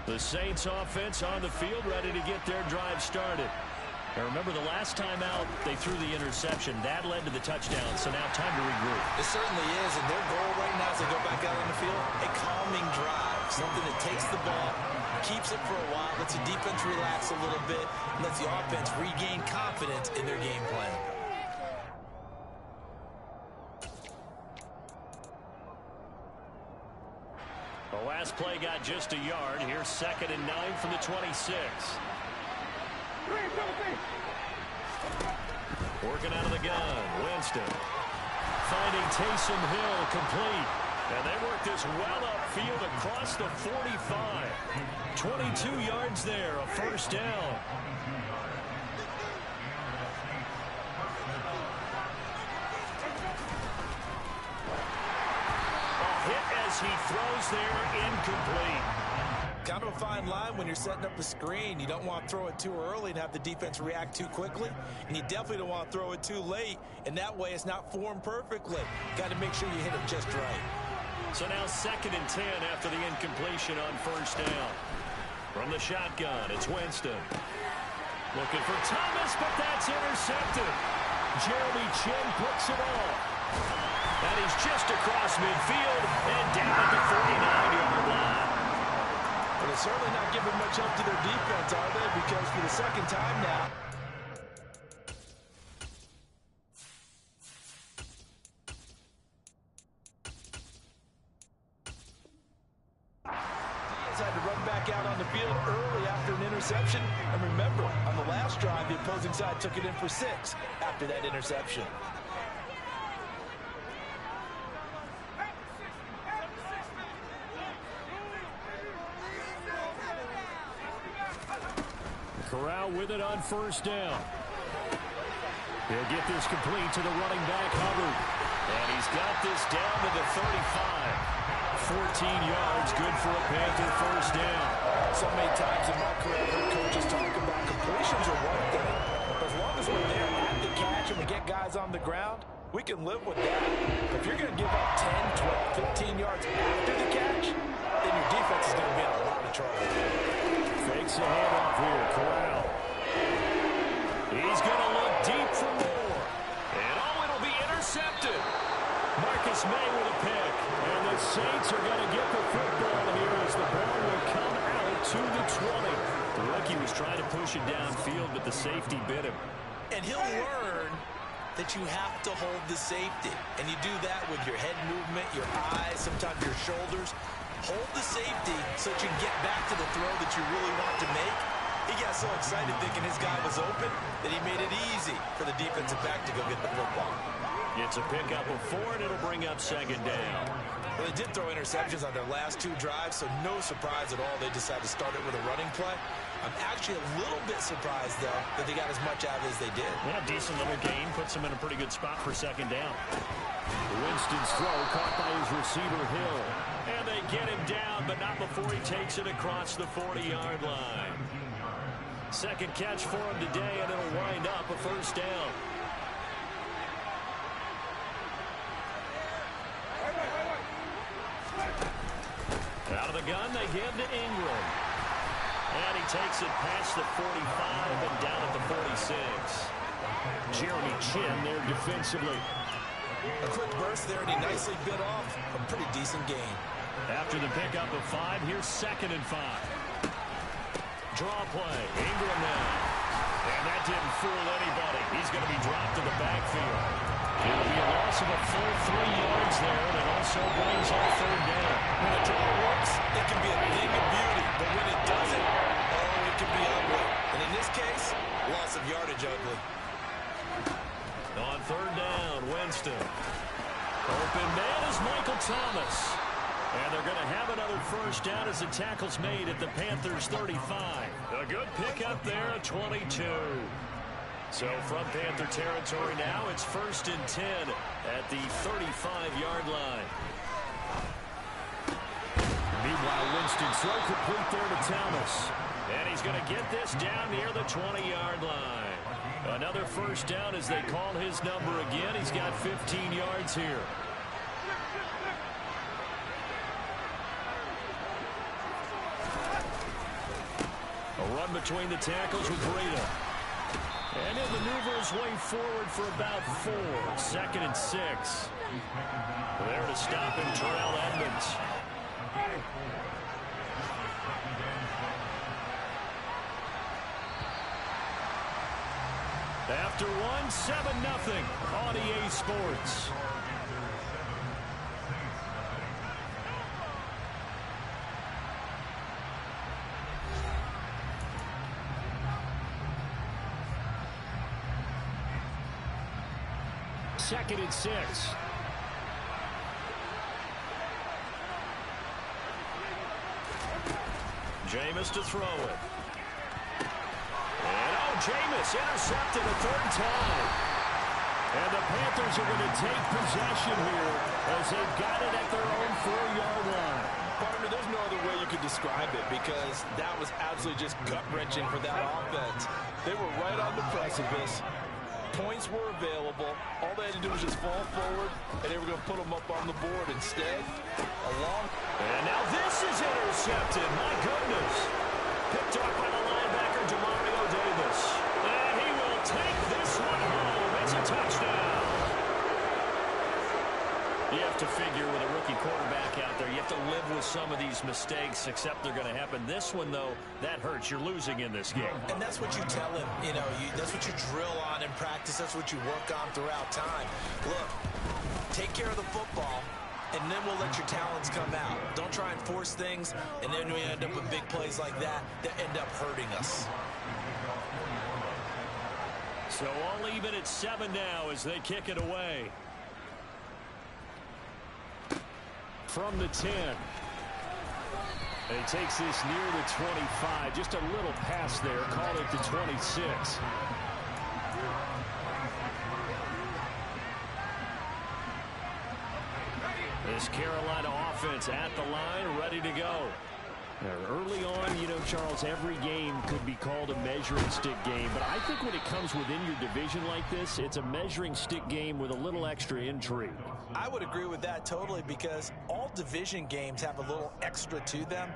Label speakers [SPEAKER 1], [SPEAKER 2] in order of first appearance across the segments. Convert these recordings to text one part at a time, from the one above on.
[SPEAKER 1] The Saints offense on the field, ready to get their drive started. Now remember, the last time out, they threw the interception. That led to the touchdown, so now time to regroup.
[SPEAKER 2] It certainly is, and their goal right now as they go back out on the field, a calming drive, something that takes the ball, keeps it for a while, lets the defense relax a little bit, and lets the offense regain confidence in their game plan.
[SPEAKER 1] The last play got just a yard. Here's 2nd and 9 from the 26. Working out of the gun. Winston. Finding Taysom Hill complete. And they work this well upfield across the 45. 22 yards there. A first down. A hit as he throws there. Incomplete.
[SPEAKER 2] Kind of a fine line when you're setting up a screen. You don't want to throw it too early and have the defense react too quickly. And you definitely don't want to throw it too late. And that way it's not formed perfectly. Got to make sure you hit it just right.
[SPEAKER 1] So now 2nd and 10 after the incompletion on first down. From the shotgun, it's Winston. Looking for Thomas, but that's intercepted. Jeremy Chin picks it off. That is just across midfield and down at the 49-yard line.
[SPEAKER 2] Well, they're certainly not giving much up to their defense, are they? Because for the second time now, Diaz had to run back out on the field early after an interception. And remember, on the last drive, the opposing side took it in for 6 after that interception.
[SPEAKER 1] Corral with it on first down. He'll get this complete to the running back, Hubbard. And he's got this down to the 35. 14 yards, good for a Panther first down.
[SPEAKER 2] So many times in my career, I've heard coaches talk about completions are one thing. But as long as we're there at the catch and we get guys on the ground, we can live with that. But if you're going to give up 10, 12, 15 yards after the catch, then your defense is going to be in a lot of trouble.
[SPEAKER 1] Fakes a handoff here, Corral. He's going to look deep for more. And it'll be intercepted. Marcus May with a pick. And the Saints are going to get the football here as the ball will come out to the 20. The rookie was trying to push it downfield, but the safety bit him.
[SPEAKER 2] And he'll learn that you have to hold the safety. And you do that with your head movement, your eyes, sometimes your shoulders. Hold the safety so that you can get back to the throw that you really want to make. He got so excited thinking his guy was open that he made it easy for the defensive back to go get the football.
[SPEAKER 1] It's a pickup of 4, and it'll bring up 2nd down.
[SPEAKER 2] Well, they did throw interceptions on their last 2 drives, so no surprise at all they decided to start it with a running play. I'm actually a little bit surprised, though, that they got as much out as they did.
[SPEAKER 1] Yeah, decent little gain. Puts them in a pretty good spot for 2nd down. Winston's throw caught by his receiver, Hill. And they get him down, but not before he takes it across the 40-yard line. 2nd catch for him today, and it'll wind up a first down. Out of the gun, they give to Ingram. And he takes it past the 45 and down at the 46. Jeremy Chin there defensively.
[SPEAKER 2] A quick burst there, and he nicely bit off a pretty decent gain.
[SPEAKER 1] After the pickup of 5, here's 2nd and 5. Draw play. Ingram now. And that didn't fool anybody. He's going to be dropped to the backfield. It'll be a loss of a full 3 yards there, and it also brings up 3rd down.
[SPEAKER 2] When a draw works, it can be a thing of beauty. But when it doesn't, oh, it can be ugly. And in this case, loss of yardage ugly.
[SPEAKER 1] On 3rd down, Winston. Open man is Michael Thomas. And they're going to have another first down as the tackle's made at the Panthers' 35. A good pickup there at 22. So from Panther territory now, it's 1st and 10 at the 35-yard line. Meanwhile, Winston's throw complete there to Thomas. And he's going to get this down near the 20-yard line. Another first down as they call his number again. He's got 15 yards here. Run between the tackles with Breida. And he'll maneuver his way forward for about 4. 2nd and 6. There to stop him, Terrell Edmonds. After 1, 7-0 on EA Sports. Second and 6. Jameis to throw it. And Jameis intercepted a 3rd time. And the Panthers are going to take possession here as they've got it at their own 4-yard line.
[SPEAKER 2] Partner, there's no other way you could describe it because that was absolutely just gut-wrenching for that offense. They were right on the precipice. Points were available. All they had to do was just fall forward, and they were going to put them up on the board. Instead,
[SPEAKER 1] And now this is intercepted. My goodness. Picked up by the linebacker, Demario Davis. And he will take this one home. It's a touchdown. You have to figure with a rookie quarterback out there, you have to live with some of these mistakes, except they're going to happen. This one, though, that hurts. You're losing in this game.
[SPEAKER 2] And that's what you tell him. You know, that's what you drill on in practice. That's what you work on throughout time. Look, take care of the football, and then we'll let your talents come out. Don't try and force things, and then we end up with big plays like that end up hurting us.
[SPEAKER 1] So all even at 7 now as they kick it away. From the 10. He takes this near the 25. Just a little pass there. Call it the 26. This Carolina offense at the line, ready to go. Early on, you know, Charles, every game could be called a measuring stick game. But I think when it comes within your division like this, it's a measuring stick game with a little extra intrigue.
[SPEAKER 2] I would agree with that totally because all division games have a little extra to them.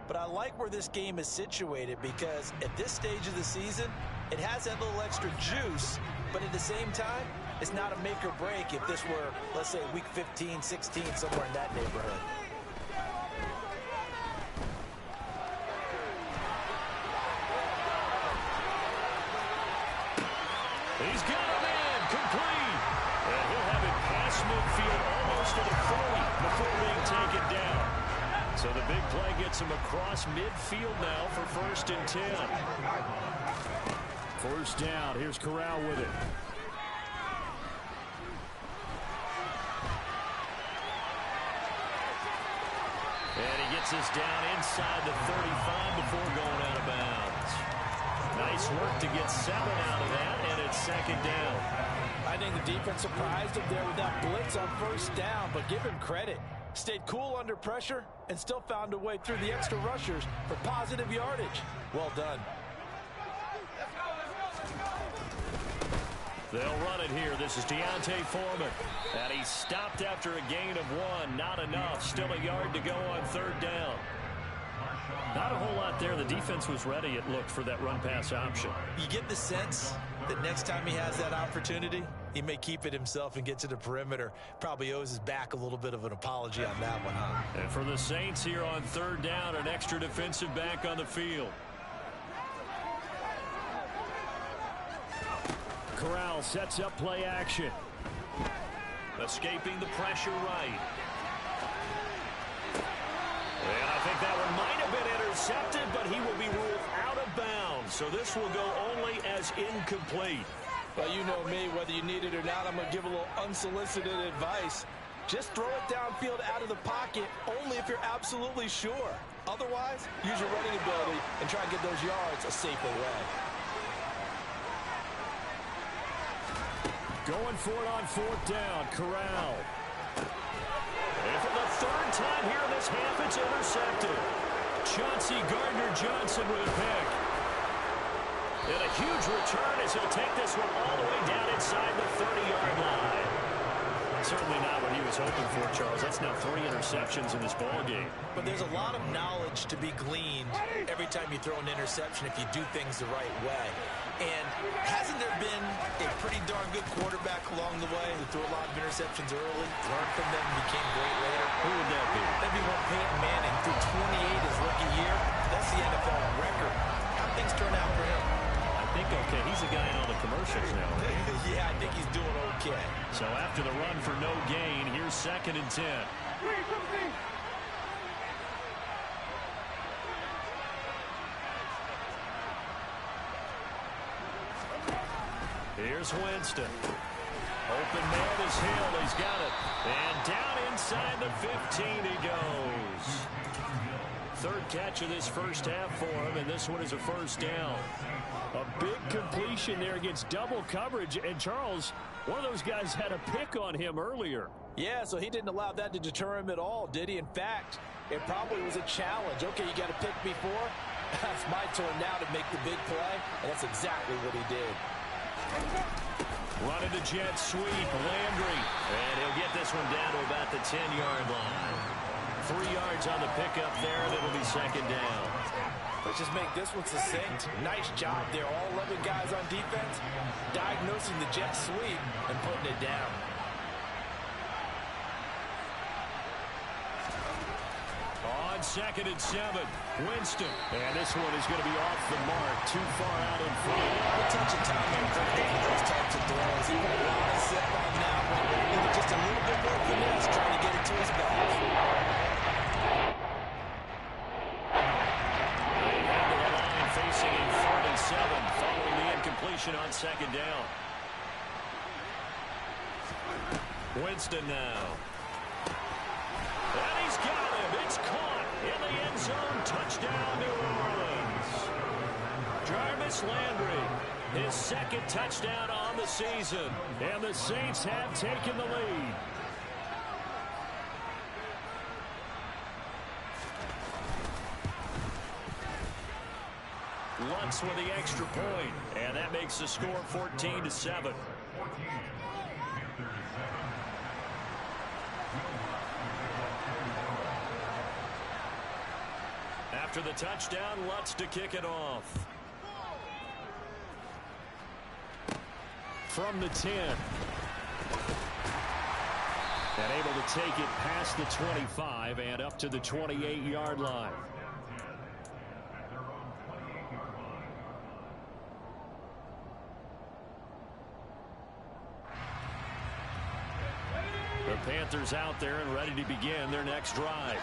[SPEAKER 2] But I like where this game is situated because at this stage of the season, it has that little extra juice. But at the same time, it's not a make or break if this were, let's say, week 15, 16, somewhere in that neighborhood.
[SPEAKER 1] He's got him in, complete. And he'll have it past midfield almost to the 40 before being taken down. So the big play gets him across midfield now for 1st and 10. 1st down, here's Corral with it. And he gets us down inside the 35 before going out of bounds. Nice work to get 7 out of that, and it's 2nd down.
[SPEAKER 2] I think the defense surprised him there with that blitz on 1st down, but give him credit. Stayed cool under pressure and still found a way through the extra rushers for positive yardage. Well done.
[SPEAKER 1] They'll run it here. This is Deontay Foreman. And he stopped after a gain of 1. Not enough. Still a yard to go on 3rd down. Not a whole lot there. The defense was ready, it looked, for that run-pass option.
[SPEAKER 2] You get the sense that next time he has that opportunity, he may keep it himself and get to the perimeter. Probably owes his back a little bit of an apology on that one, huh?
[SPEAKER 1] And for the Saints here on 3rd down, an extra defensive back on the field. Corral sets up play action. Escaping the pressure right. And I think that one might have been intercepted, but he will be ruled out of bounds. So this will go only as incomplete.
[SPEAKER 2] Well, you know me, whether you need it or not, I'm going to give a little unsolicited advice. Just throw it downfield out of the pocket only if you're absolutely sure. Otherwise, use your running ability and try and get those yards a safer way.
[SPEAKER 1] Going for it on 4th down, Corral. And for the 3rd time here in this half, it's intercepted. Chauncey Gardner-Johnson with a pick. And a huge return as he'll take this one all the way down inside the 30-yard line. Certainly not what he was hoping for, Charles. That's now 3 interceptions in this ball game.
[SPEAKER 2] But there's a lot of knowledge to be gleaned every time you throw an interception if you do things the right way. And hasn't there been a pretty darn good quarterback along the way who threw a lot of interceptions early, learned from them, and became great later?
[SPEAKER 1] Who would that be?
[SPEAKER 2] That'd be one Peyton Manning threw 28 his rookie year. That's the NFL record. How'd things turn out for him?
[SPEAKER 1] I think okay. He's a guy in all the commercials now.
[SPEAKER 2] Yeah, I think he's doing okay.
[SPEAKER 1] So after the run for no gain, here's 2nd and 10. Here's Winston. Open man is Hill. He's got it. And down inside the 15 he goes. 3rd catch of this first half for him, and this one is a first down. A big completion there against double coverage. And Charles, one of those guys had a pick on him earlier.
[SPEAKER 2] Yeah, so he didn't allow that to deter him at all, did he? In fact, it probably was a challenge. Okay, you got to pick me 4. That's my turn now to make the big play, and that's exactly what he did.
[SPEAKER 1] Running the jet sweep, Landry. And he'll get this one down to about the 10-yard line. 3 yards on the pickup there, and it'll be 2nd down.
[SPEAKER 2] Let's just make this one succinct. Nice job there. All 11 guys on defense diagnosing the jet sweep and putting it down.
[SPEAKER 1] On 2nd and 7, Winston. And this one is going to be off the mark, too far out in front.
[SPEAKER 2] A touch of time and those types of throws. He got a lot of set on that one. Maybe just a little bit more finesse trying to get it to his back.
[SPEAKER 1] Facing in 47 following the incompletion on 2nd down. Winston now. And he's got him. It's caught in the end zone. Touchdown, New Orleans. Jarvis Landry, his 2nd touchdown on the season. And the Saints have taken the lead. Lutz with the extra point, and that makes the score 14-7. After the touchdown, Lutz to kick it off. From the 10. And able to take it past the 25 and up to the 28-yard line. The Panthers out there and ready to begin their next drive.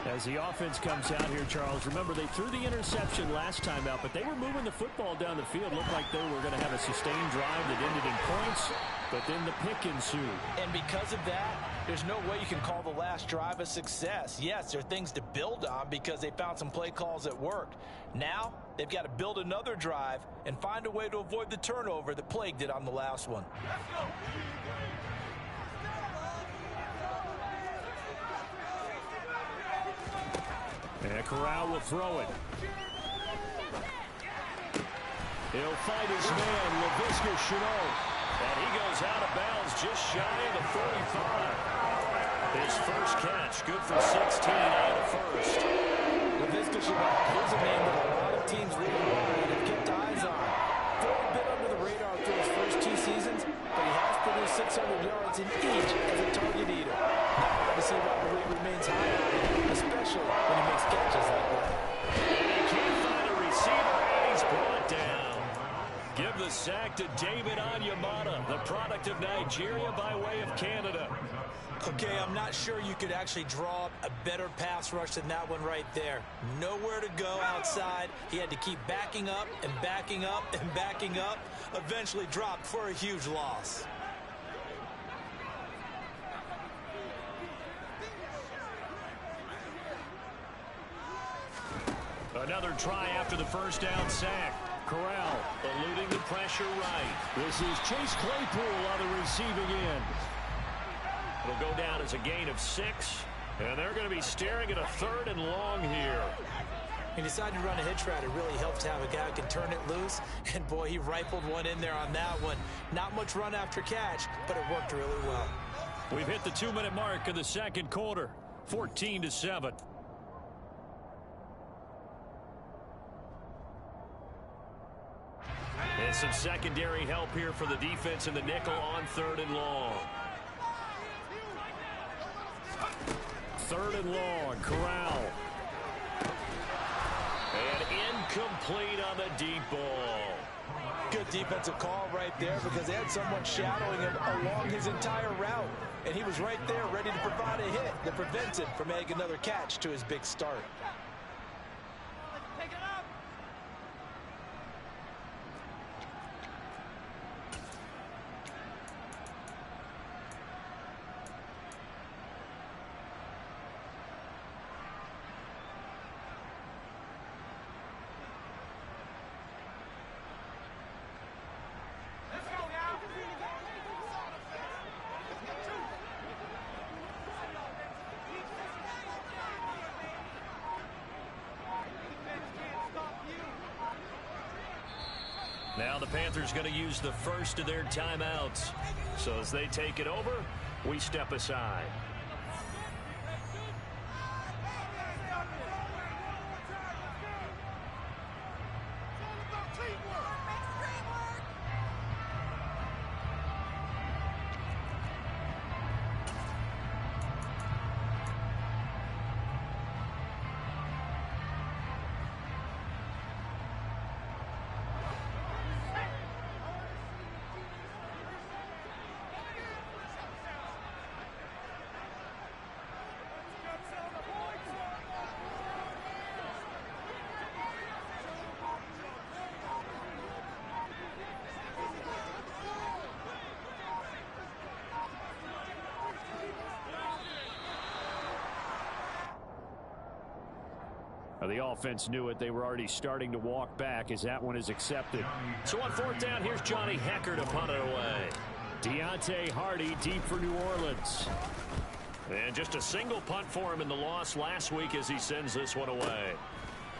[SPEAKER 1] As the offense comes out here, Charles, remember they threw the interception last time out, but they were moving the football down the field. Looked like they were going to have a sustained drive that ended in points, but then the pick ensued.
[SPEAKER 2] And because of that, there's no way you can call the last drive a success. Yes, there are things to build on because they found some play calls that worked. Now, they've got to build another drive and find a way to avoid the turnover that plagued it on the last one.
[SPEAKER 1] And Corral will throw it. He'll fight his man, Laviska Shenault. And he goes out of bounds just shy of the 45. His first catch, good for 16 out of first.
[SPEAKER 2] Laviska Shenault, here's a name that a lot of teams really want and have kept eyes on. Thrown a bit under the radar through his first 2 seasons, but he has produced 600 yards in each as a target eater. Now hard to see why the league remains high on him, especially when he makes catches like that.
[SPEAKER 1] He can't find a receiver, and he's brought down. Give the sack to David Onyemata, the product of Nigeria by way of Canada.
[SPEAKER 2] Okay, I'm not sure you could actually draw up a better pass rush than that one right there. Nowhere to go outside. He had to keep backing up and backing up and backing up. Eventually dropped for a huge loss.
[SPEAKER 1] Another try after the first down sack. Corral eluding the pressure right. This is Chase Claypool on the receiving end. It'll go down as a gain of 6, and they're going to be staring at a 3rd and long here.
[SPEAKER 2] He decided to run a hitch route. It really helps to have a guy who can turn it loose, and boy, he rifled one in there on that one. Not much run after catch, but it worked really well.
[SPEAKER 1] We've hit the 2-minute mark of the second quarter, 14-7. And some secondary help here for the defense in the nickel on 3rd and long. 3rd and long, Corral. And incomplete on the deep ball.
[SPEAKER 2] Good defensive call right there because they had someone shadowing him along his entire route. And he was right there ready to provide a hit that prevents him from adding another catch to his big start.
[SPEAKER 1] Now the Panthers going to use the first of their timeouts. So as they take it over, we step aside. The offense knew it. They were already starting to walk back as that one is accepted. So on 4th down, here's Johnny Hecker to punt it away. Deontay Hardy deep for New Orleans. And just a single punt for him in the loss last week as he sends this one away.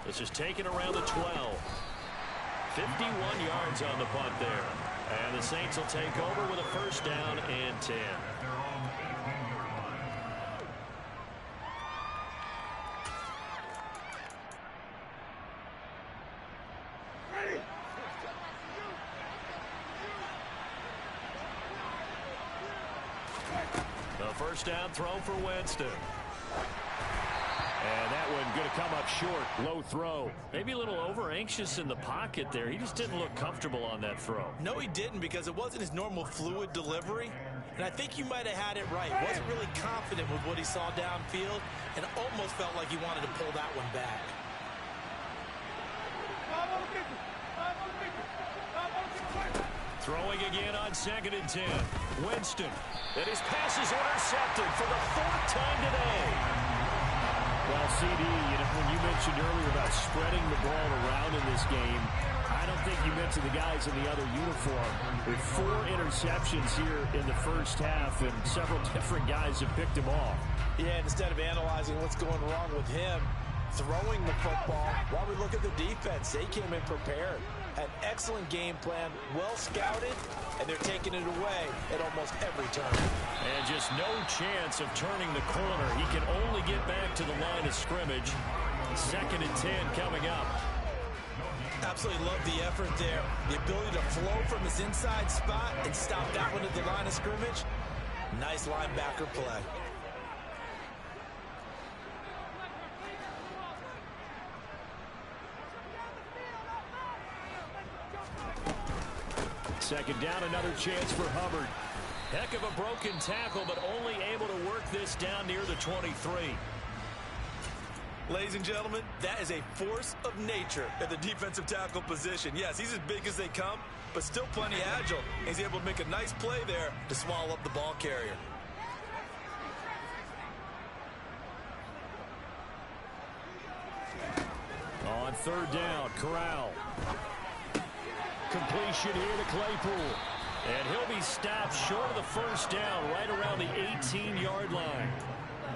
[SPEAKER 1] This is taken around the 12. 51 yards on the punt there. And the Saints will take over with a 1st down and 10. First down throw for Winston. And that one going to come up short. Low throw. Maybe a little over anxious in the pocket there. He just didn't look comfortable on that throw.
[SPEAKER 2] No, he didn't because it wasn't his normal fluid delivery. And I think you might have had it right. Wasn't really confident with what he saw downfield and almost felt like he wanted to pull that one back.
[SPEAKER 1] Throwing again on 2nd and 10. Winston. And his pass is intercepted for the 4th time today. Well, CD, when you mentioned earlier about spreading the ball around in this game, I don't think you mentioned the guys in the other uniform. With 4 interceptions here in the first half, and several different guys have picked him off.
[SPEAKER 2] Yeah, instead of analyzing what's going wrong with him, throwing the football, while we look at the defense, they came in prepared. An excellent game plan, well scouted, and they're taking it away at almost every turn.
[SPEAKER 1] And just no chance of turning the corner. He can only get back to the line of scrimmage. 2nd and 10 coming up.
[SPEAKER 2] Absolutely love the effort there. The ability to flow from his inside spot and stop that one at the line of scrimmage. Nice linebacker play.
[SPEAKER 1] Second down, another chance for Hubbard. Heck of a broken tackle, but only able to work this down near the 23.
[SPEAKER 2] Ladies and gentlemen, that is a force of nature at the defensive tackle position. Yes, he's as big as they come, but still plenty agile. He's able to make a nice play there to swallow up the ball carrier.
[SPEAKER 1] On 3rd down, Corral. Completion here to Claypool. And he'll be stopped short of the 1st down right around the 18-yard line.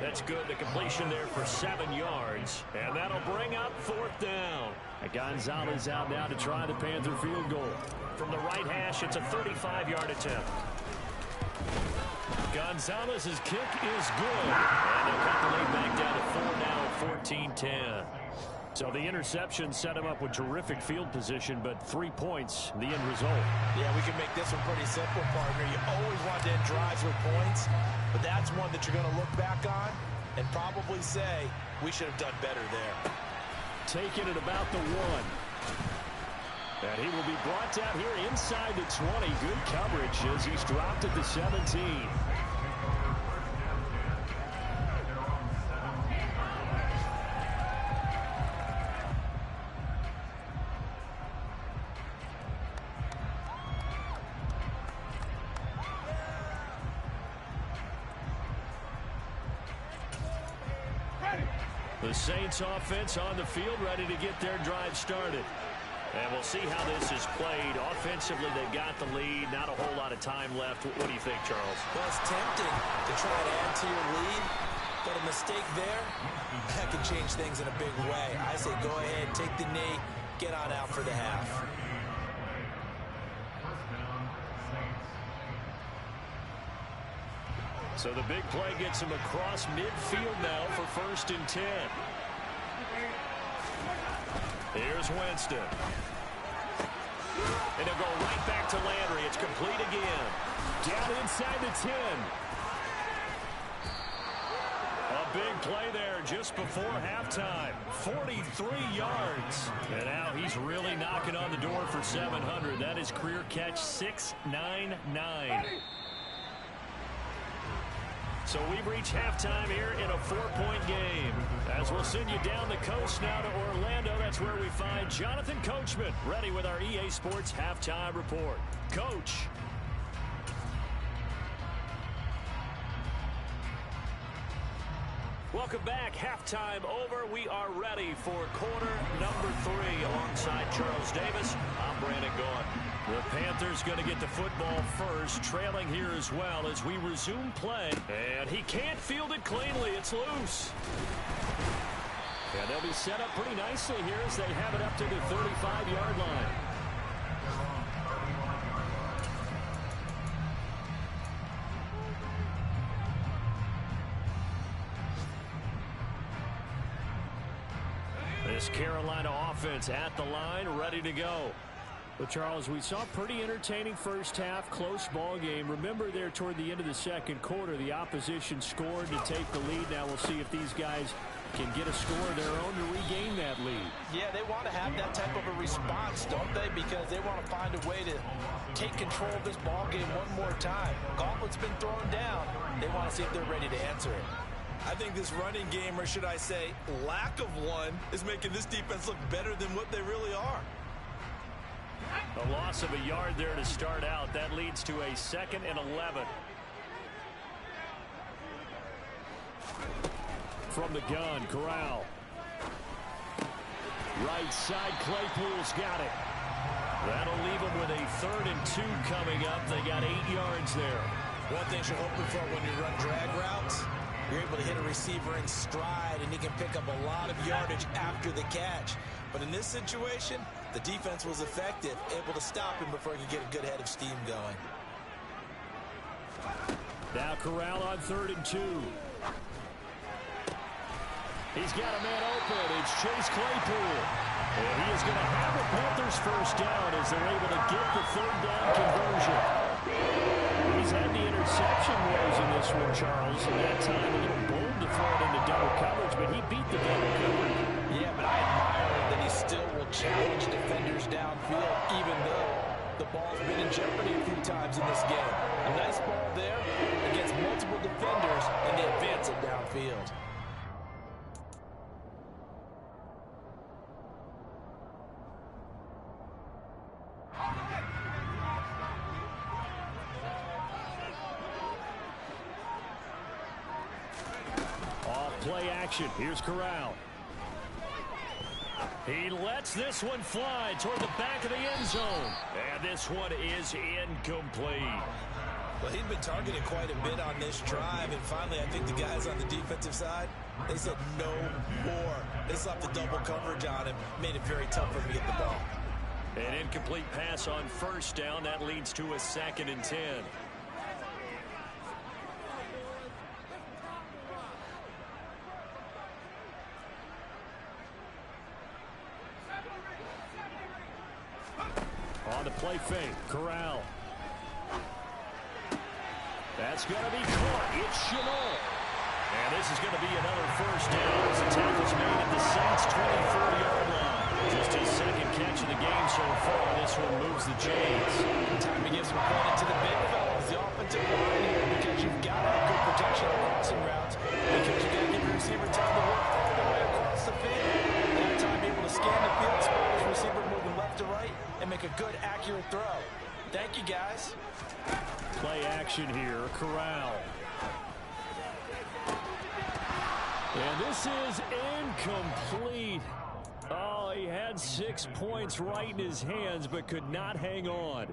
[SPEAKER 1] That's good. The completion there for 7 yards. And that'll bring up 4th down. And Gonzalez out now to try the Panther field goal. From the right hash, it's a 35-yard attempt. Gonzalez's kick is good. And they'll cut the lead back down to 4 now at 14-10. So the interception set him up with terrific field position, but 3 points, the end result.
[SPEAKER 2] Yeah, we can make this one pretty simple, partner. You always want to end drives with points, but that's one that you're going to look back on and probably say, we should have done better there.
[SPEAKER 1] Taking it about the 1. And he will be brought down here inside the 20. Good coverage as he's dropped at the 17. The Saints offense on the field, ready to get their drive started. And we'll see how this is played. Offensively, they've got the lead. Not a whole lot of time left. What do you think, Charles?
[SPEAKER 2] Well, it's tempting to try to add to your lead, but a mistake there, that can change things in a big way. I say go ahead, take the knee, get on out for the half.
[SPEAKER 1] So the big play gets him across midfield now for 1st and 10. Here's Winston. And he'll go right back to Landry. It's complete again. Down inside the 10. A big play there just before halftime. 43 yards. And now he's really knocking on the door for 700. That is career catch 699. So we've reached halftime here in a 4-point game. As we'll send you down the coast now to Orlando, that's where we find Jonathan Coachman, ready with our EA Sports Halftime Report. Coach. Welcome back. Halftime over. We are ready for quarter number 3 alongside Charles Davis. I'm Brandon Gaudin. The Panthers going to get the football first, trailing here as well as we resume play. And he can't field it cleanly. It's loose. And they'll be set up pretty nicely here as they have it up to the 35-yard line. This Carolina offense at the line, ready to go. Well, Charles, we saw a pretty entertaining first half, close ball game. Remember there toward the end of the second quarter, the opposition scored to take the lead. Now we'll see if these guys can get a score of their own to regain that lead.
[SPEAKER 2] Yeah, they want to have that type of a response, don't they? Because they want to find a way to take control of this ball game one more time. Gauntlet's been thrown down. They want to see if they're ready to answer it. I think this running game, or should I say lack of one, is making this defense look better than what they really are.
[SPEAKER 1] A loss of a yard there to start out. That leads to a 2nd and 11. From the gun, Corral. Right side, Claypool's got it. That'll leave them with a 3rd and 2 coming up. They got 8 yards there.
[SPEAKER 2] One thing you're hoping for when you run drag routes, you're able to hit a receiver in stride, and he can pick up a lot of yardage after the catch. But in this situation, the defense was effective, able to stop him before he could get a good head of steam going.
[SPEAKER 1] Now Corral on 3rd and 2. He's got a man open. It's Chase Claypool. And he is going to have the Panthers first down as they're able to get the 3rd down conversion. He's had the interception woes in this one, Charles. And that time a little bold to throw it into double coverage, but he beat the double coverage.
[SPEAKER 2] Yeah, but I admire that he still will challenge defenders downfield, even though the ball's been in jeopardy a few times in this game. A nice ball there against multiple defenders, and they advance it downfield.
[SPEAKER 1] Play action. Here's Corral. He lets this one fly toward the back of the end zone. And this one is incomplete.
[SPEAKER 2] Well, he'd been targeted quite a bit on this drive, and finally I think the guys on the defensive side, they said no more. They slapped the double coverage on him, made it very tough for him to get the ball.
[SPEAKER 1] An incomplete pass on 1st down. That leads to a 2nd and 10. On the play fake, Corral. That's going to be caught. It's Chanel. And this is going to be another first down as the tackle's made at the Saints' 24-yard line. Just his second catch of the game so far. This one moves the chains.
[SPEAKER 2] Time to give some credit to the big fellas, the offensive line here, because you've got to have good protection on crossing routes, because you've got to give your receiver time to work all the way across the field. That time able to scan the field, spot his receiver moving left to right, and make a good, accurate throw. Thank you, guys.
[SPEAKER 1] Play action here, Corral. And this is incomplete. Oh, he had 6 points right in his hands, but could not hang on.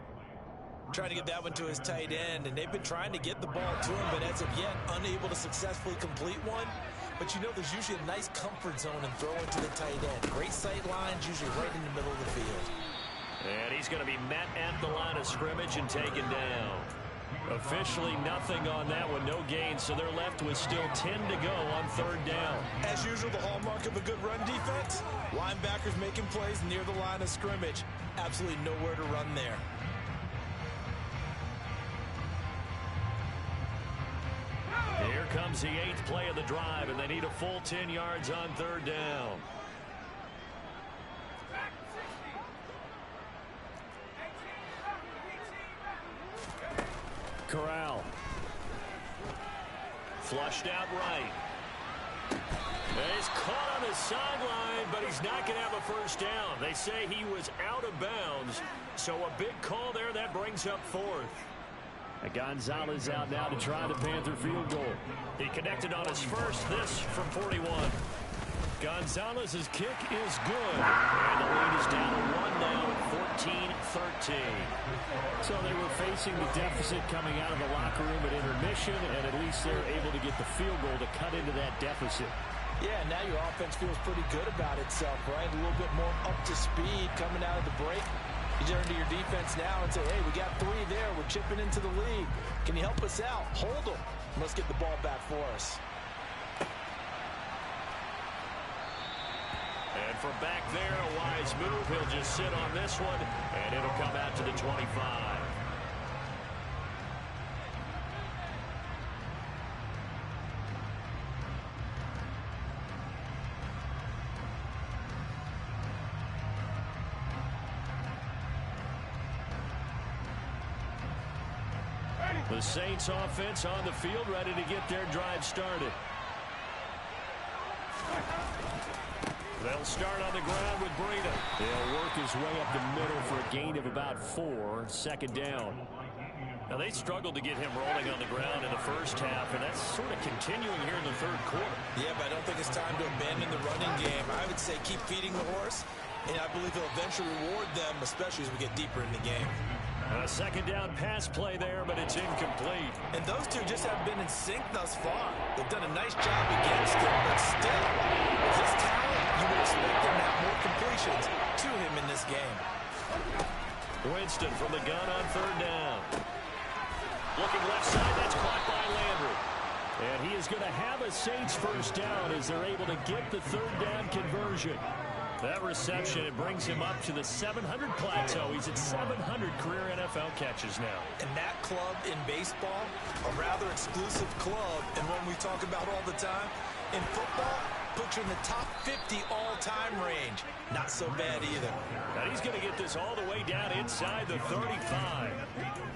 [SPEAKER 2] Trying to get that one to his tight end, and they've been trying to get the ball to him, but as of yet, unable to successfully complete one. But you know there's usually a nice comfort zone in throwing to the tight end. Great sight lines, usually right in the middle of the field.
[SPEAKER 1] And he's going to be met at the line of scrimmage and taken down. Officially nothing on that one, no gain, so they're left with still 10 to go on third down.
[SPEAKER 2] As usual, the hallmark of a good run defense, linebackers making plays near the line of scrimmage. Absolutely nowhere to run there.
[SPEAKER 1] Here comes the 8th play of the drive, and they need a full 10 yards on third down. Corral. Flushed out right. And he's caught on the sideline, but he's not going to have a first down. They say he was out of bounds, so a big call there that brings up 4th. And Gonzalez out now to try the Panther field goal. He connected on his first, this from 41. Gonzalez's kick is good. And the lead is down to 1 now at 14-13. So they were facing the deficit coming out of the locker room at intermission, and at least they're able to get the field goal to cut into that deficit.
[SPEAKER 2] Yeah, now your offense feels pretty good about itself, right? A little bit more up to speed coming out of the break. You turn to your defense now and say, hey, we got 3 there. We're chipping into the lead. Can you help us out? Hold them. Let's get the ball back for us.
[SPEAKER 1] And from back there, a wise move. He'll just sit on this one, and it'll come out to the 25. The Saints offense on the field, ready to get their drive started. They'll start on the ground with Breida. He'll work his way up the middle for a gain of about 4, second down. Now, they struggled to get him rolling on the ground in the first half, and that's sort of continuing here in the third quarter.
[SPEAKER 2] Yeah, but I don't think it's time to abandon the running game. I would say keep feeding the horse, and I believe he'll eventually reward them, especially as we get deeper in the game.
[SPEAKER 1] A second down pass play there, but it's incomplete.
[SPEAKER 2] And those two just haven't been in sync thus far. They've done a nice job against him, but still, with his talent, you would expect him to have more completions to him in this game.
[SPEAKER 1] Winston from the gun on third down. Looking left side, that's caught by Landry. And he is going to have a Saints first down as they're able to get the third down conversion. That reception, it brings him up to the 700 plateau. He's at 700 career NFL catches now.
[SPEAKER 2] And that club in baseball, a rather exclusive club, and one we talk about all the time. In football, puts you in the top 50 all-time range. Not so bad either.
[SPEAKER 1] And he's going to get this all the way down inside the 35.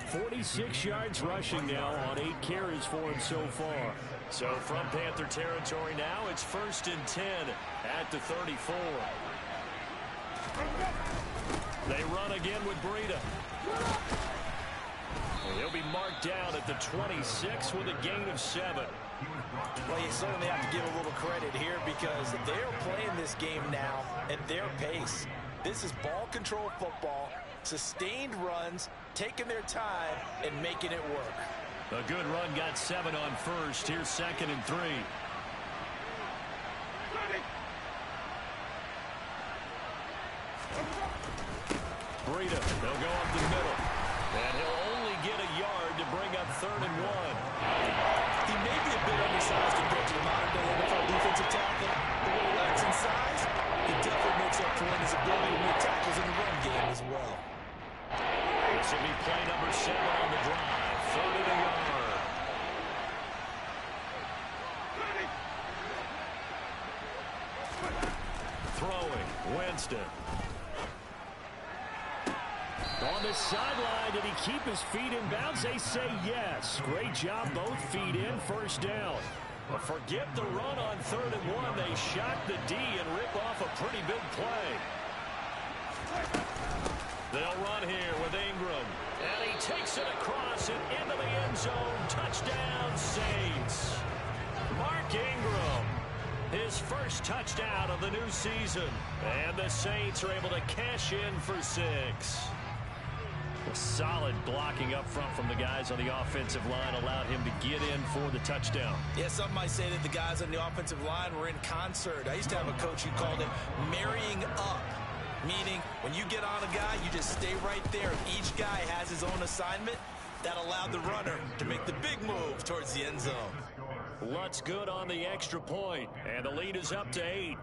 [SPEAKER 1] 46 yards rushing now on 8 carries for him so far. So from Panther territory now, it's 1st and 10 at the 34. They run again with Breida. He'll be marked down at the 26 with a gain of 7.
[SPEAKER 2] Well, you certainly have to give a little credit here because they're playing this game now at their pace. This is ball control football, sustained runs, taking their time, and making it work.
[SPEAKER 1] A good run got 7 on first. Here's 2nd and 3. Breida, they'll go up the middle. And he'll only get a yard to bring up 3rd and 1.
[SPEAKER 2] He may be a bit undersized compared to the modern-day NFL defensive tackle, but when he lacks in size, he definitely makes up for his ability to make tackles in the run game as well.
[SPEAKER 1] throwing, Winston. On the sideline, did he keep his feet in bounds? They say yes. Great job, both feet in, first down. But forget the run on 3rd and 1. They shock the D and rip off a pretty big play. They'll run here with Ingram. And he takes it across and into the end zone. Touchdown, Saints. Mark Ingram, his first touchdown of the new season. And the Saints are able to cash in for 6. Solid blocking up front from the guys on the offensive line allowed him to get in for the touchdown. Yeah, some might say that the guys on the offensive line were in concert. I used to have a coach who called it marrying up, meaning when you get on a guy, you just stay right there. Each guy has his own assignment. That allowed the runner to make the big move towards the end zone. Lutz good on the extra point, and the lead is up to 8.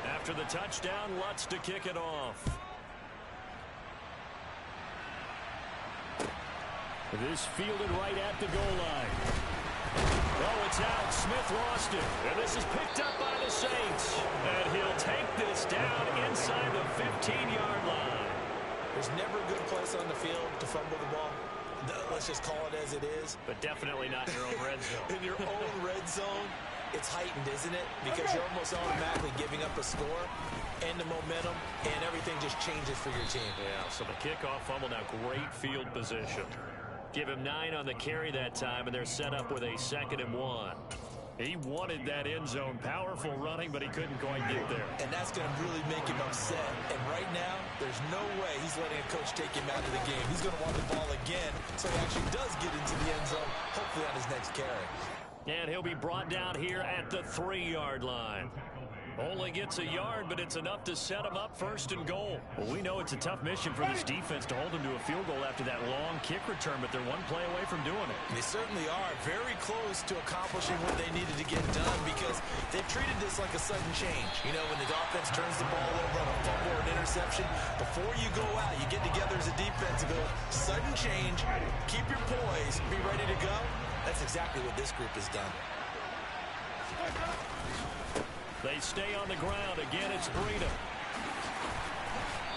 [SPEAKER 1] After the touchdown, Lutz to kick it off. This fielded right at the goal line. Oh, it's out. Smith lost it. And this is picked up by the Saints. And he'll take this down inside the 15-yard line. There's never a good place on the field to fumble the ball. Let's just call it as it is. But definitely not in your own red zone. In your own red zone, it's heightened, isn't it? Because you're almost automatically giving up a score and the momentum, and everything just changes for your team. Yeah, so the kickoff fumble, now great field position. Give him 9 on the carry that time, and they're set up with a 2nd and 1. He wanted that end zone. Powerful running, but he couldn't quite get there. And that's going to really make him upset. And right now, there's no way he's letting a coach take him out of the game. He's going to want the ball again, so he actually does get into the end zone, hopefully on his next carry. And he'll be brought down here at the 3-yard line. Only gets a yard, but it's enough to set him up 1st and goal. Well, we know it's a tough mission for this defense to hold him to a field goal after that long kick return, but they're one play away from doing it. They certainly are very close to accomplishing what they needed to get done because they've treated this like a sudden change. You know, when the offense turns the ball over on a fumble or an interception, before you go out, you get together as a defense and go, sudden change, keep your poise, be ready to go. That's exactly what this group has done. They stay on the ground. Again, it's Breida.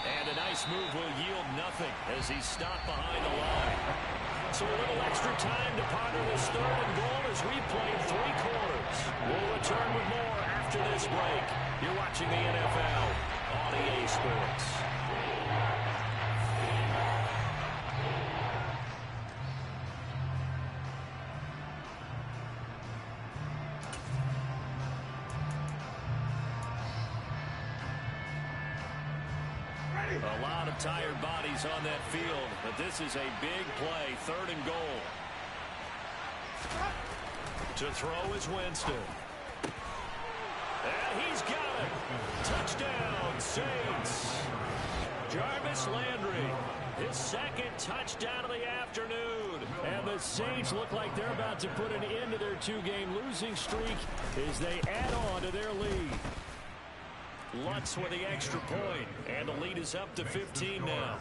[SPEAKER 1] And a nice move will yield nothing as he's stopped behind the line. So a little extra time to ponder this 3rd and goal as we played 3 quarters. We'll return with more after this break. You're watching the NFL on EA Sports. A lot of tired bodies on that field, but this is a big play, 3rd and goal. To throw is Winston. And he's got it. Touchdown, Saints. Jarvis Landry, his 2nd touchdown of the afternoon. And the Saints look like they're about to put an end to their 2-game losing streak as they add on to their lead. Lutz with the extra point, and the lead is up to 15 now.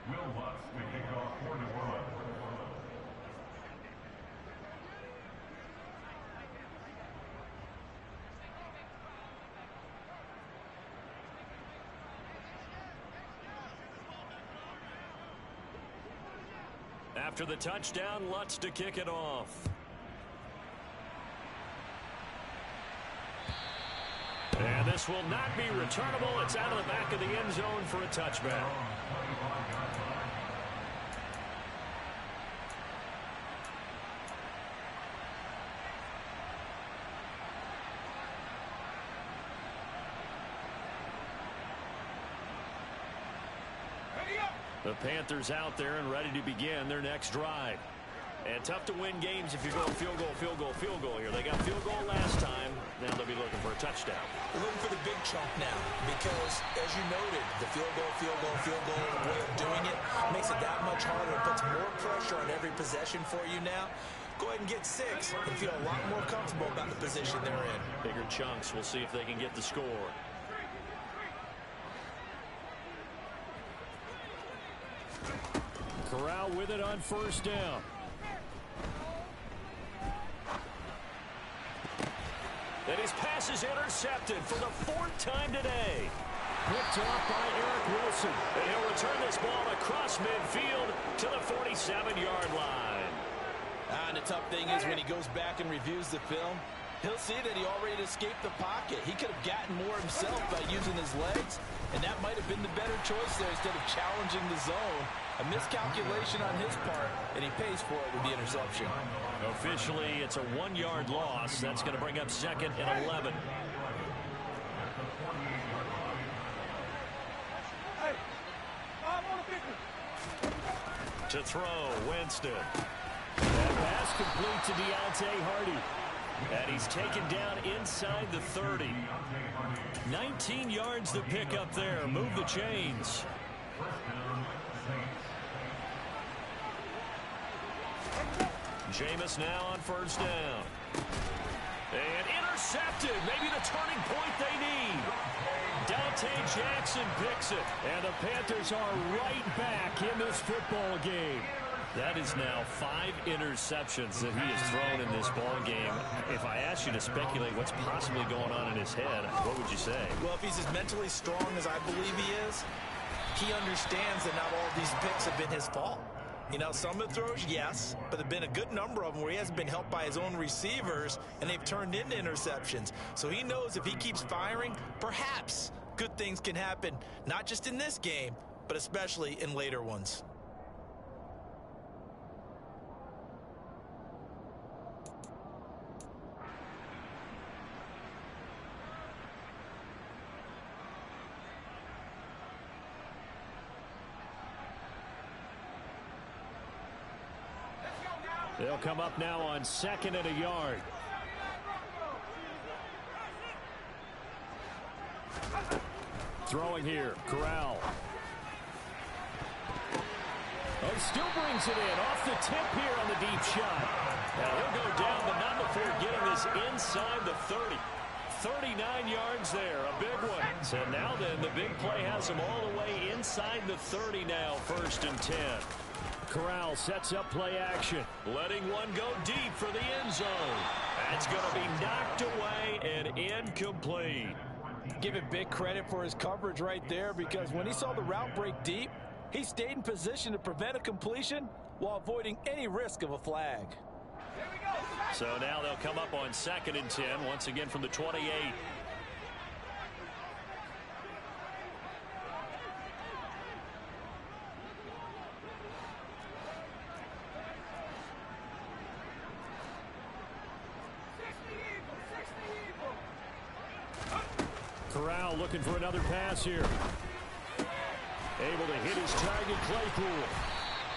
[SPEAKER 3] Will Lutz will kick off for New Orleans.
[SPEAKER 1] After the touchdown, Lutz to kick it off. And this will not be returnable. It's out of the back of the end zone for a touchback. The Panthers out there and ready to begin their next drive. And tough to win games if you're going field goal, field goal, field goal here. They got field goal last time. Now they'll be looking for a touchdown.
[SPEAKER 2] They're looking for the big chunk now because, as you noted, the field goal way of doing it makes makes it that much harder. It puts more pressure on every possession for you now. Go ahead and get 6 and feel a lot more comfortable about the position they're in.
[SPEAKER 1] Bigger chunks. We'll see if they can get the score. Corral with it on first down. And his pass is intercepted for the 4th time today. Picked off by Eric Wilson. And he'll return this ball across midfield to the 47-yard line.
[SPEAKER 2] And the tough thing is when he goes back and reviews the film, he'll see that he already escaped the pocket. He could have gotten more himself by using his legs, and that might have been the better choice there instead of challenging the zone. A miscalculation on his part, and he pays for it with the interception.
[SPEAKER 1] Officially, it's a 1-yard loss. That's going to bring up 2nd and 11. To throw, Winston. That pass complete to Deontay Hardy. And he's taken down inside the 30. 19 yards to pick up there. Move the chains. Jameis now on first down. And intercepted. Maybe the turning point they need. Dante Jackson picks it. And the Panthers are right back in this football game. That is now 5 interceptions that he has thrown in this ball game. If I asked you to speculate what's possibly going on in his head, what would you say?
[SPEAKER 2] Well, if he's as mentally strong as I believe he is, he understands that not all of these picks have been his fault. You know, some of the throws, yes, but there have been a good number of them where he hasn't been helped by his own receivers, and they've turned into interceptions. So he knows if he keeps firing, perhaps good things can happen, not just in this game, but especially in later ones.
[SPEAKER 1] They'll come up now on 2nd and a yard. Throwing here, Corral. Oh, he still brings it in off the tip here on the deep shot. Now he'll go down, but not before getting this inside the 30. 39 yards there, a big one. So now then, the big play has him all the way inside the 30 now, 1st and 10. Corral sets up play action. Letting one go deep for the end zone. That's going to be knocked away and incomplete.
[SPEAKER 4] Give him big credit for his coverage right there, because when he saw the route break deep, he stayed in position to prevent a completion while avoiding any risk of a flag.
[SPEAKER 1] So now they'll come up on 2nd and 10, once again from the 28. Corral looking for another pass here. Able to hit his target, Claypool.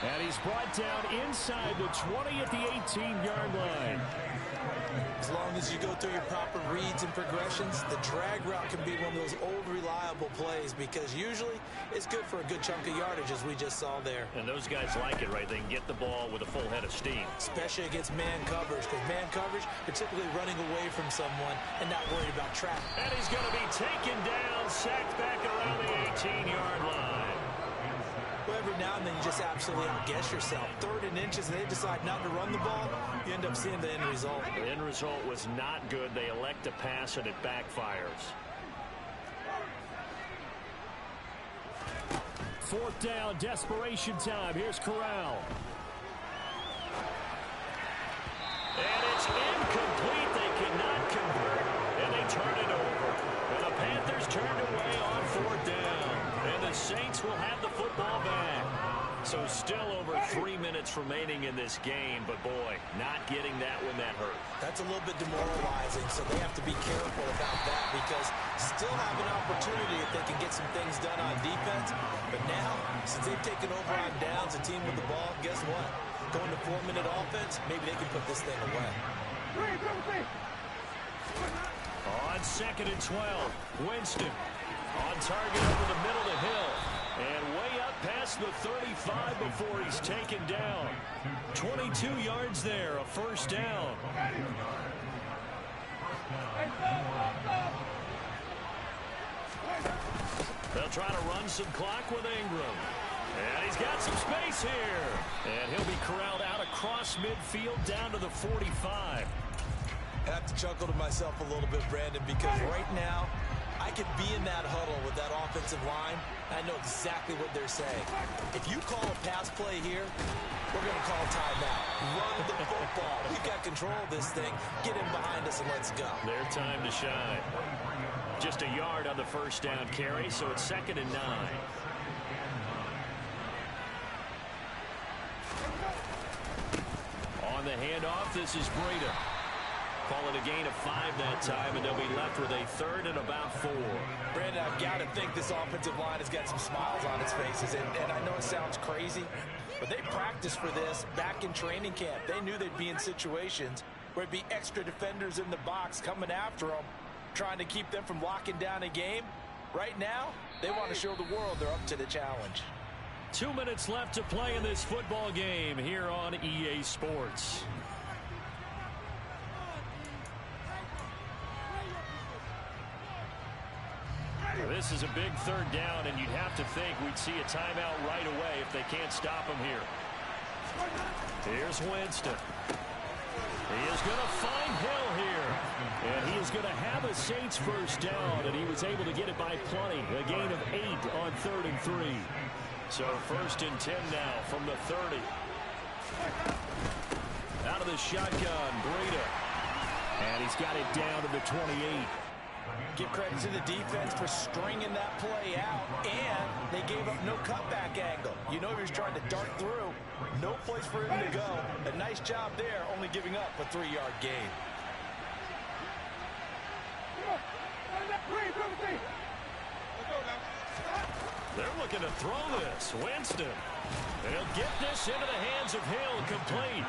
[SPEAKER 1] And he's brought down inside the 20 at the 18-yard line.
[SPEAKER 2] As long as you go through your proper reads and progressions, the drag route can be one of those old reliable plays, because usually it's good for a good chunk of yardage, as we just saw there.
[SPEAKER 1] And those guys like it, right? They can get the ball with a full head of steam.
[SPEAKER 2] Especially against man coverage, because man coverage, you're typically running away from someone and not worried about traffic.
[SPEAKER 1] And he's going to be taken down, sacked back around the 18-yard line.
[SPEAKER 2] Well, every now and then you just absolutely outguess yourself. 3rd and inches, and they decide not to run the ball, you end up seeing the end result.
[SPEAKER 1] The end result was not good. They elect to pass, and it backfires. 4th down, desperation time. Here's Corral. And it's incomplete. They cannot convert, and they turn it over. And the Panthers turned away on 4th down. And the Saints will have the football back. So still over 3 minutes remaining in this game, but boy, not getting that when that hurt.
[SPEAKER 2] That's a little bit demoralizing, so they have to be careful about that, because still have an opportunity if they can get some things done on defense. But now, since they've taken over on downs, a team with the ball, guess what? Going to 4-minute offense, maybe they can put this thing away.
[SPEAKER 1] On 2nd and 12, Winston on target over the middle to Hill. And way up past across the 35 before he's taken down. 22 yards there, a first down. They'll try to run some clock with Ingram. And he's got some space here. And he'll be corralled out across midfield down to the 45.
[SPEAKER 2] I have to chuckle to myself a little bit, Brandon, because right now I could be in that huddle with that offensive line. I know exactly what they're saying. If you call a pass play here, we're going to call timeout. Run the football. We've got control of this thing. Get in behind us and let's go.
[SPEAKER 1] Their time to shine. Just a yard on the first down carry, so it's 2nd and 9. On the handoff, this is Breida. Call it a gain of 5 that time, and they'll be left with a 3rd and about 4.
[SPEAKER 2] Brandon, I've got to think this offensive line has got some smiles on its faces, and I know it sounds crazy, but they practiced for this back in training camp. They knew they'd be in situations where it'd be extra defenders in the box coming after them, trying to keep them from locking down a game. Right now, they want to show the world they're up to the challenge.
[SPEAKER 1] 2 minutes left to play in this football game here on EA Sports. This is a big 3rd down, and you'd have to think we'd see a timeout right away if they can't stop him here. Here's Winston. He is going to find Hill here. And he is going to have a Saints first down, and he was able to get it by plenty. A gain of 8 on 3rd and 3. So 1st and 10 now from the 30. Out of the shotgun, Breida. And he's got it down to the 28.
[SPEAKER 4] Give credit to the defense for stringing that play out, and they gave up no cutback angle. You know he was trying to dart through. No place for him to go. A nice job there, only giving up a 3-yard gain.
[SPEAKER 1] They're looking to throw this. Winston. And he'll get this into the hands of Hill, complete.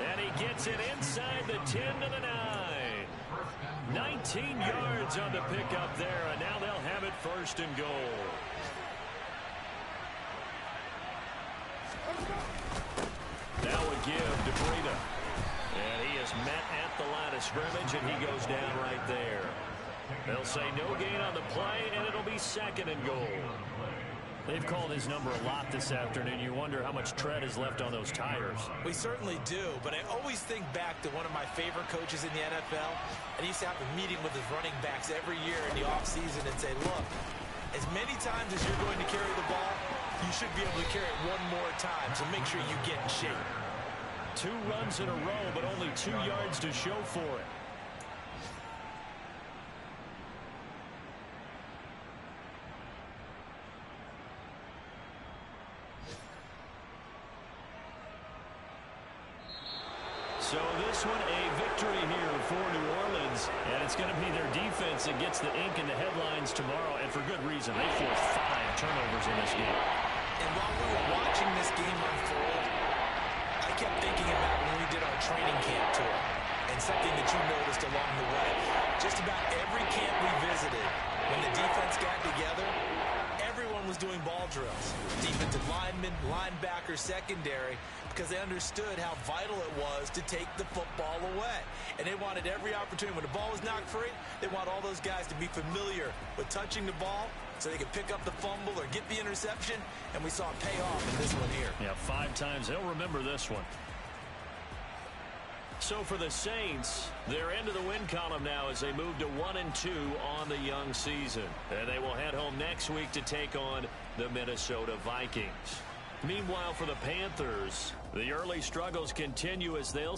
[SPEAKER 1] And he gets it inside the 10 to the 9. 19 yards on the pickup there, and now they'll have it 1st and goal. Now a give to Breida. And he is met at the line of scrimmage, and he goes down right there. They'll say no gain on the play, and it'll be 2nd and goal. They've called his number a lot this afternoon. You wonder how much tread is left on those tires.
[SPEAKER 2] We certainly do, but I always think back to one of my favorite coaches in the NFL, and he used to have a meeting with his running backs every year in the offseason and say, look, as many times as you're going to carry the ball, you should be able to carry it one more time, so make sure you get in shape.
[SPEAKER 1] 2 runs in a row, but only 2 yards to show for it. So this one a victory here for New Orleans, and it's going to be their defense that gets the ink in the headlines tomorrow, and for good reason. They forced 5 turnovers in this game.
[SPEAKER 2] And while we were watching this game unfold, I kept thinking about when we did our training camp tour, and something that you noticed along the way. Just about every camp we visited, when the defense got together, everyone was doing ball drills. Defensive linemen, linebackers, secondary, because they understood how vital it was to take the football away. And they wanted every opportunity. When the ball was knocked free, they want all those guys to be familiar with touching the ball so they could pick up the fumble or get the interception. And we saw it pay off in this one here.
[SPEAKER 1] Yeah, 5 times. They'll remember this one. So for the Saints, they're into the win column now as they move to 1-2 on the young season. And they will head home next week to take on the Minnesota Vikings. Meanwhile, for the Panthers, the early struggles continue as they'll